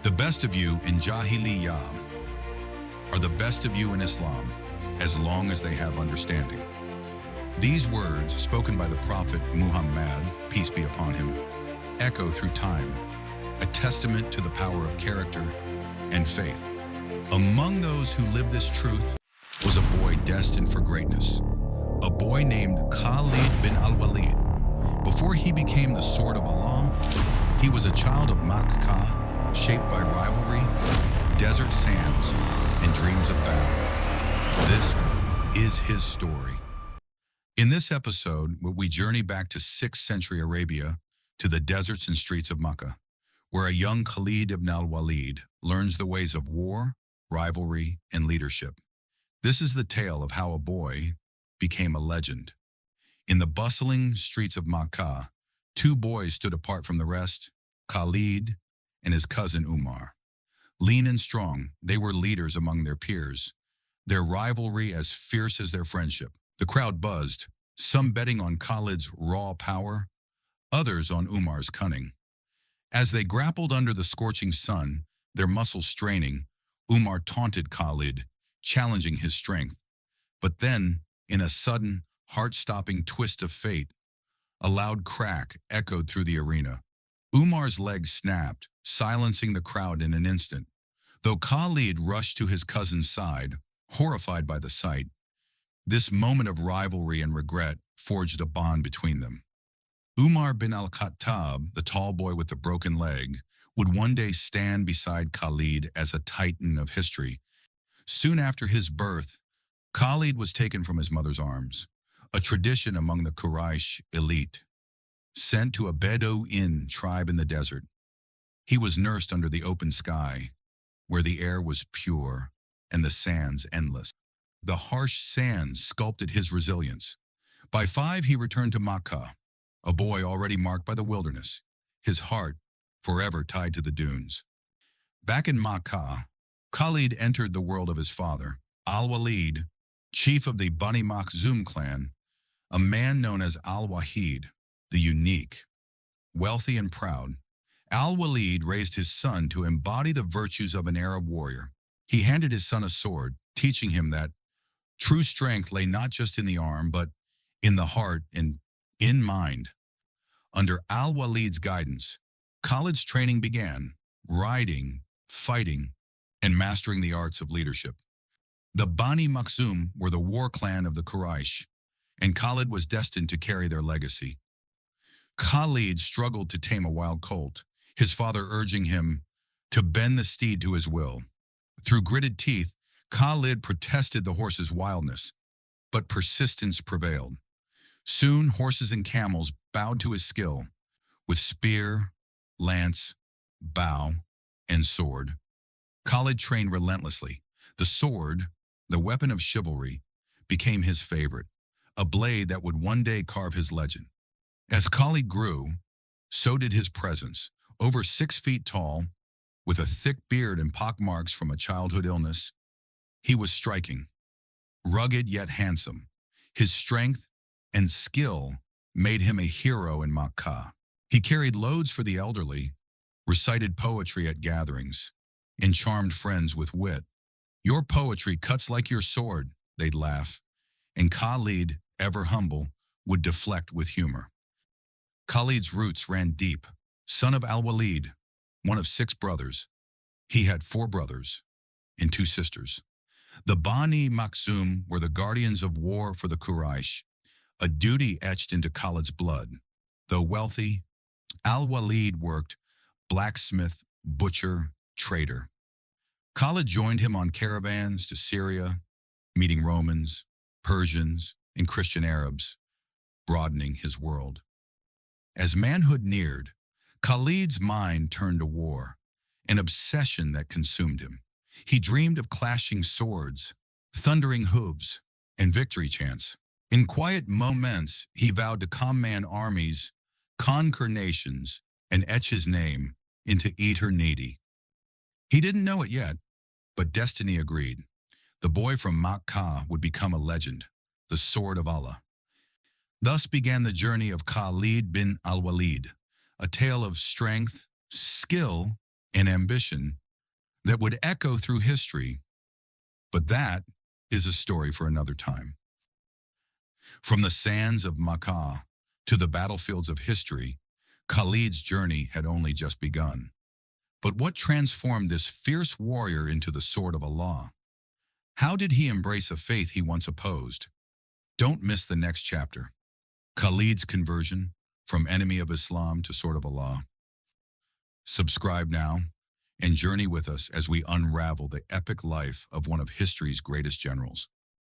The best of you in Jahiliyyah are the best of you in Islam, as long as they have understanding. These words, spoken by the Prophet Muhammad, peace be upon him, echo through time, a testament to the power of character and faith. Among those who lived this truth was a boy destined for greatness, a boy named Khalid bin Al-Waleed. Before he became the sword of Allah, he was a child of Makkah, shaped by rivalry, desert sands, and dreams of battle. This is his story. In this episode, we journey back to 6th century Arabia, to the deserts and streets of Makkah, where a young Khalid ibn al-Waleed learns the ways of war, rivalry, and leadership. This is the tale of how a boy became a legend. In the bustling streets of Makkah, two boys stood apart from the rest, Khalid and his cousin Umar. Lean and strong, they were leaders among their peers, their rivalry as fierce as their friendship. The crowd buzzed, some betting on Khalid's raw power, others on Umar's cunning. As they grappled under the scorching sun, their muscles straining, Umar taunted Khalid, challenging his strength. But then, in a sudden, heart-stopping twist of fate, a loud crack echoed through the arena. Umar's legs snapped, silencing the crowd in an instant. Though Khalid rushed to his cousin's side, horrified by the sight, this moment of rivalry and regret forged a bond between them. Umar bin al-Khattab, the tall boy with the broken leg, would one day stand beside Khalid as a titan of history. Soon after his birth, Khalid was taken from his mother's arms, a tradition among the Quraysh elite. Sent to a Bedouin tribe in the desert, he was nursed under the open sky, where the air was pure and the sands endless. The harsh sands sculpted his resilience. By 5, he returned to Makkah, a boy already marked by the wilderness, his heart forever tied to the dunes. Back in Makkah, Khalid entered the world of his father, Al-Waleed, chief of the Bani Makhzum clan, a man known as Al-Wahid, the unique. Wealthy and proud, Al-Waleed raised his son to embody the virtues of an Arab warrior. He handed his son a sword, teaching him that true strength lay not just in the arm, but in the heart and in mind. Under Al-Waleed's guidance, Khalid's training began, riding, fighting, and mastering the arts of leadership. The Bani Makhzum were the war clan of the Quraysh, and Khalid was destined to carry their legacy. Khalid struggled to tame a wild colt, his father urging him to bend the steed to his will. Through gritted teeth, Khalid protested the horse's wildness, but persistence prevailed. Soon, horses and camels bowed to his skill. With spear, lance, bow, and sword, Khalid trained relentlessly. The sword, the weapon of chivalry, became his favorite, a blade that would one day carve his legend. As Khalid grew, so did his presence. Over 6 feet tall, with a thick beard and pockmarks from a childhood illness, he was striking, rugged yet handsome. His strength and skill made him a hero in Makkah. He carried loads for the elderly, recited poetry at gatherings, and charmed friends with wit. "Your poetry cuts like your sword," they'd laugh, and Khalid, ever humble, would deflect with humor. Khalid's roots ran deep. Son of Al-Waleed, one of 6 brothers, he had 4 brothers and 2 sisters. The Bani Makhzum were the guardians of war for the Quraysh, a duty etched into Khalid's blood. Though wealthy, Al-Waleed worked blacksmith, butcher, trader. Khalid joined him on caravans to Syria, meeting Romans, Persians, and Christian Arabs, broadening his world. As manhood neared, Khalid's mind turned to war, an obsession that consumed him. He dreamed of clashing swords, thundering hooves, and victory chants. In quiet moments, he vowed to command armies, conquer nations, and etch his name into eternity. He didn't know it yet, but destiny agreed. The boy from Makkah would become a legend, the sword of Allah. Thus began the journey of Khalid bin Al-Waleed, a tale of strength, skill, and ambition that would echo through history, but that is a story for another time. From the sands of Makkah to the battlefields of history, Khalid's journey had only just begun. But what transformed this fierce warrior into the sword of Allah? How did he embrace a faith he once opposed? Don't miss the next chapter. Khalid's conversion, from enemy of Islam to sword of Allah. Subscribe now and journey with us as we unravel the epic life of one of history's greatest generals.